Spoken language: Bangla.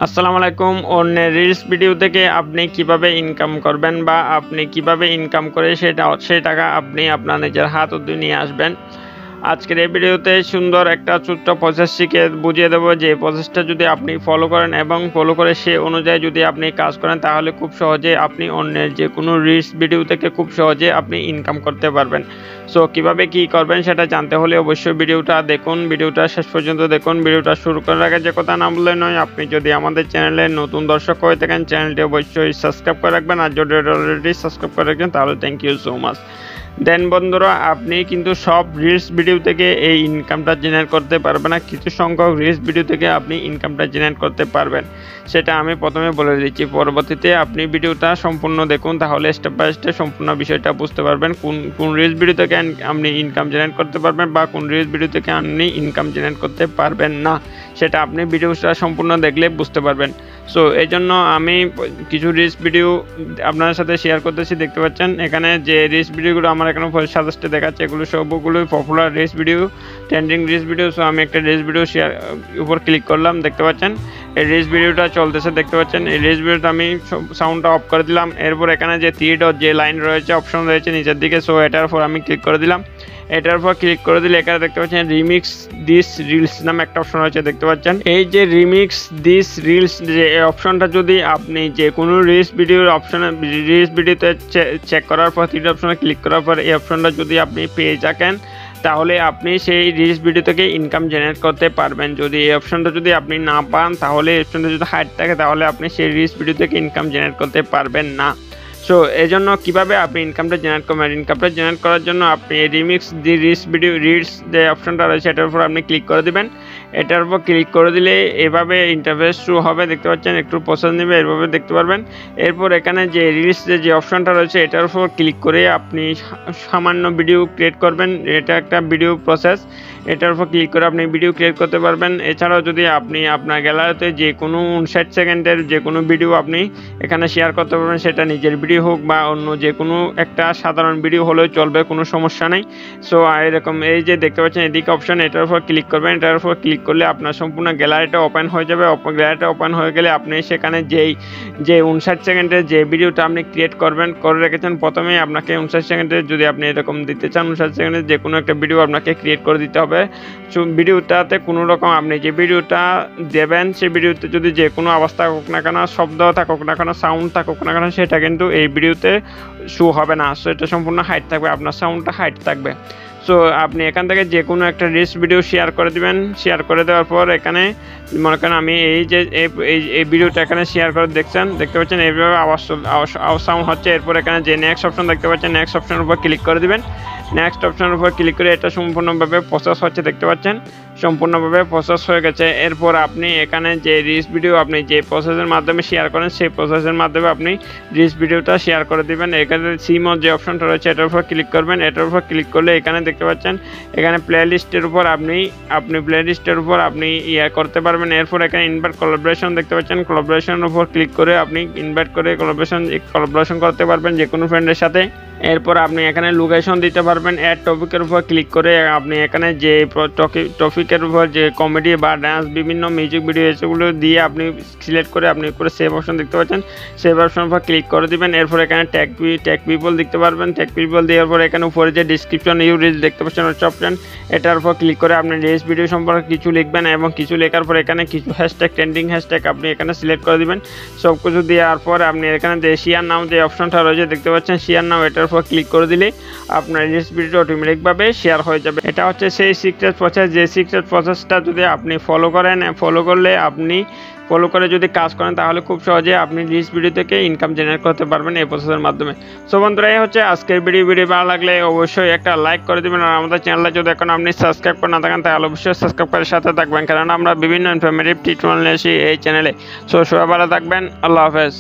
আসসালামু আলাইকুম। অন্যের রিলস ভিডিও থেকে আপনি কিভাবে ইনকাম করবেন বা আপনি কিভাবে ইনকাম করে সেই টাকা আপনি আপনার নিজের হাত অবধি নিয়ে আসবেন। আজকের এই ভিডিওতে সুন্দর একটা ছোট্ট প্রসেস শিখে বুঝিয়ে দেবো, যে প্রসেসটা যদি আপনি ফলো করেন এবং ফলো করে সে অনুযায়ী যদি আপনি কাজ করেন, তাহলে খুব সহজে আপনি অন্যের যে কোনো রিলস ভিডিও থেকে খুব সহজে আপনি ইনকাম করতে পারবেন। সো কিভাবে কি করবেন সেটা জানতে হলে অবশ্যই ভিডিওটা দেখুন, ভিডিওটা শেষ পর্যন্ত দেখুন। ভিডিওটা শুরু করার আগে যে কথা না বললে নয়, আপনি যদি আমাদের চ্যানেলে নতুন দর্শক হয়ে থাকেন চ্যানেলটি অবশ্যই সাবস্ক্রাইব করে রাখবেন, আর যদি অলরেডি সাবস্ক্রাইব করে রাখবেন তাহলে থ্যাংক ইউ সো মাচ। দেন বন্ধুরা, আপনি কিন্তু সব রিলস ভিডিও থেকে এই ইনকামটা জেনারেট করতে পারবেন না, কিছু সংখ্যক রিলস ভিডিও থেকে আপনি ইনকামটা জেনারেট করতে পারবেন। সেটা আমি প্রথমে বলে দিচ্ছি, পরবর্তীতে আপনি ভিডিওটা সম্পূর্ণ দেখুন, তাহলে স্টেপ বাই স্টেপ সম্পূর্ণ বিষয়টা বুঝতে পারবেন কোন রিলস ভিডিও থেকে আপনি ইনকাম জেনারেট করতে পারবেন বা কোন রিলস ভিডিও থেকে আপনি ইনকাম জেনারেট করতে পারবেন না। সেটা আপনি ভিডিওটা সম্পূর্ণ দেখলে বুঝতে পারবেন। সো এই জন্য আমি কিছু রিলস ভিডিও আপনার সাথে শেয়ার করতেছি। দেখতে পাচ্ছেন এখানে যে রিলস ভিডিওগুলো আমার এখানে সাজেস্টে দেখাচ্ছে, এগুলো সবগুলোই popular reels video, trending reels video. So আমি একটা রিলস ভিডিও শেয়ার উপর ক্লিক করলাম, দেখতে পাচ্ছেন এই রিলস ভিডিওটা চলতেছে। দেখতে পাচ্ছেন এই রিলস ভিডিওটা আমি সাউন্ডটা অফ করে দিলাম। এরপর এখানে যে থ্রি ডট যে লাইন রয়েছে, অপশন রয়েছে নিচের দিকে, সো এটার উপর আমি ক্লিক করে দিলাম। এটার উপর ক্লিক করে দিলে এখানে দেখতে পাচ্ছেন রিমিক্স দিস রিলস নামে একটা অপশন রয়েছে, দেখতে পাচ্ছেন। এই যে রিমিক্স দিস রিলস যে অপশনটা যদি আপনি যে কোনো রিলস ভিডিওর অপশনে রিলস ভিডিওতে চেক করার পর থ্রি অপশনে ক্লিক করার পর এই অপশনটা যদি আপনি পেয়ে থাকেন, তাহলে আপনি সেই রিলস ভিডিও থেকে ইনকাম জেনারেট করতে পারবেন। যদি এই অপশনটা যদি আপনি না পান, তাহলে এই অপশনটা যদি হাইড থাকে, তাহলে আপনি সেই রিলস ভিডিও থেকে ইনকাম জেনারেট করতে পারবেন না। সো এই জন্য কীভাবে আপনি ইনকামটা জেনারেট করবেন, ইনকামটা জেনারেট করার জন্য আপনি রিমিক্স দি রিলস ভিডিও রিলস যে অপশনটা রয়েছে এটার উপর আপনি ক্লিক করে দেবেন। এটার উপর ক্লিক করে দিলে এভাবে ইন্টারফেস শুরু হবে, দেখতে পাচ্ছেন। একটু প্রসেস নেবে, এভাবে দেখতে পারবেন। এরপর এখানে যে রিলস যে অপশনটা রয়েছে এটার উপর ক্লিক করে আপনি সামান্য ভিডিও ক্রিয়েট করবেন। এটা একটা ভিডিও প্রসেস, এটার উপর ক্লিক করে আপনি ভিডিও ক্রিয়েট করতে পারবেন। এছাড়াও যদি আপনি আপনার গ্যালারিতে যে কোনো 59 সেকেন্ডের যে কোনো ভিডিও আপনি এখানে শেয়ার করতে পারবেন, সেটা নিজের ভিডিও হোক বা অন্য যে কোনো একটা সাধারণ ভিডিও হলেও চলবে, কোনো সমস্যা নেই। সো এরকম এই যে দেখতে পাচ্ছেন এদিকে অপশন, এটার উপর ক্লিক করবেন। এটার উপর ক্লিক করলে আপনার সম্পূর্ণ গ্যালারিটা ওপেন হয়ে যাবে। গ্যালারিটা ওপেন হয়ে গেলে আপনি সেখানে যে 59 সেকেন্ডের যে ভিডিওটা আপনি ক্রিয়েট করবেন করে রেখেছেন, প্রথমেই আপনাকে 59 সেকেন্ডের যদি আপনি এরকম দিতে চান, 59 সেকেন্ডের যে কোনো একটা ভিডিও আপনাকে ক্রিয়েট করে দিতে হবে। ভিডিওটাতে কোনো রকম আপনি যে ভিডিওটা দেবেন, সেই ভিডিওতে যদি যে কোনো অবস্থা থাকুক না কেন, শব্দ থাকুক না কেন, সাউন্ড থাকুক না কেন, সেটা কিন্তু এই ভিডিওতে শো হবে না। সো এটা সম্পূর্ণ হাইড থাকবে, আপনার সাউন্ডটা হাইড থাকবে। সো আপনি এখান থেকে যে কোনো একটা রিলস ভিডিও শেয়ার করে দিবেন। শেয়ার করে দেওয়ার পর এখানে মনে করেন আমি এই যে এই ভিডিওটা এখানে শেয়ার করে দেখতে পাচ্ছেন এইভাবে আওয়াজ সাউন্ড হচ্ছে। এরপর এখানে যে নেক্সট অপশন দেখতে পাচ্ছেন, নেক্সট অপশনের উপর ক্লিক করে দিবেন। নেক্সট অপশনের উপর ক্লিক করে এটা সম্পূর্ণভাবে প্রসেস হচ্ছে, দেখতে পাচ্ছেন সম্পূর্ণভাবে প্রসেস হয়ে গেছে। এরপর আপনি এখানে যে রিলস ভিডিও আপনি যে প্রসেসের মাধ্যমে শেয়ার করেন, সেই প্রসেসের মাধ্যমে আপনি রিলস ভিডিওটা শেয়ার করে দিবেন। এখানে সিমো যে অপশনটা রয়েছে এটার উপর ক্লিক করবেন। এটার উপর ক্লিক করলে এখানে দেখতে পাচ্ছেন এখানে প্লেলিস্টের উপর আপনি প্লেলিস্টের উপর আপনি করতে পারবেন। এরপর এখানে ইনভাইট কোলাবোরেশন দেখতে পাচ্ছেন, কোলাবোরেশনের উপর ক্লিক করে আপনি ইনভাইট করে কোলাবোরেশন করতে পারবেন যে কোনো ফ্রেন্ডের সাথে। এরপর আপনি এখানে লোকেশন দিতে পারবেন। অ্যাড টপিকের উপর ক্লিক করে আপনি এখানে যে টপিকের উপর যে কমেডি বা ডান্স বিভিন্ন মিউজিক ভিডিও এসেগুলো দিয়ে আপনি সিলেক্ট করে আপনি করে সেভ অপশন দেখতে পাচ্ছেন, সেভ অপশনের উপর ক্লিক করে দিবেন। এরপর এখানে ট্যাগ পিপল দেখতে পারবেন। ট্যাগ পিপল দেওয়ার পর এখানে উপরে যে ডিসক্রিপশন ইউ রিলস দেখতে পাচ্ছেন অপশন, এটার উপর ক্লিক করে আপনি রিলস ভিডিও সম্পর্কে কিছু লিখবেন এবং কিছু লেখার পর এখানে কিছু হ্যাশট্যাগ ট্রেন্ডিং হ্যাশট্যাগ আপনি এখানে সিলেক্ট করে দিবেন। সব কিছু দেওয়ার পর আপনি এখানে যে শেয়ার নাও যে অপশনটা রয়েছে দেখতে পাচ্ছেন, শেয়ার নাও এটার উপর ক্লিক করে দিলে আপনার রিলস ভিডিও অটোমেটিকভাবে শেয়ার হয়ে যাবে। এটা হচ্ছে সেই সিক্রেট প্রসেস, যে সিক্রেট প্রসেসটা যদি আপনি ফলো করেন, ফলো করে যদি কাজ করেন, তাহলে খুব সহজে আপনি রিলস ভিডিও থেকে ইনকাম জেনারেট করতে পারবেন এই প্রসেসের মাধ্যমে। সো বন্ধুরা, এই হচ্ছে আজকের ভিডিও ভালো লাগলে অবশ্যই একটা লাইক করে দেবেন, আর আমাদের চ্যানেলে যদি এখন আপনি সাবস্ক্রাইব করে না থাকেন, তাহলে অবশ্যই সাবস্ক্রাইব করে সাথে থাকবেন, কারণ আমরা বিভিন্ন ইনফরমেটিভ টিউটোরিয়াল নিয়ে আসি এই চ্যানেলে। সো সবাই ভালো থাকবেন, আল্লাহ হাফেজ।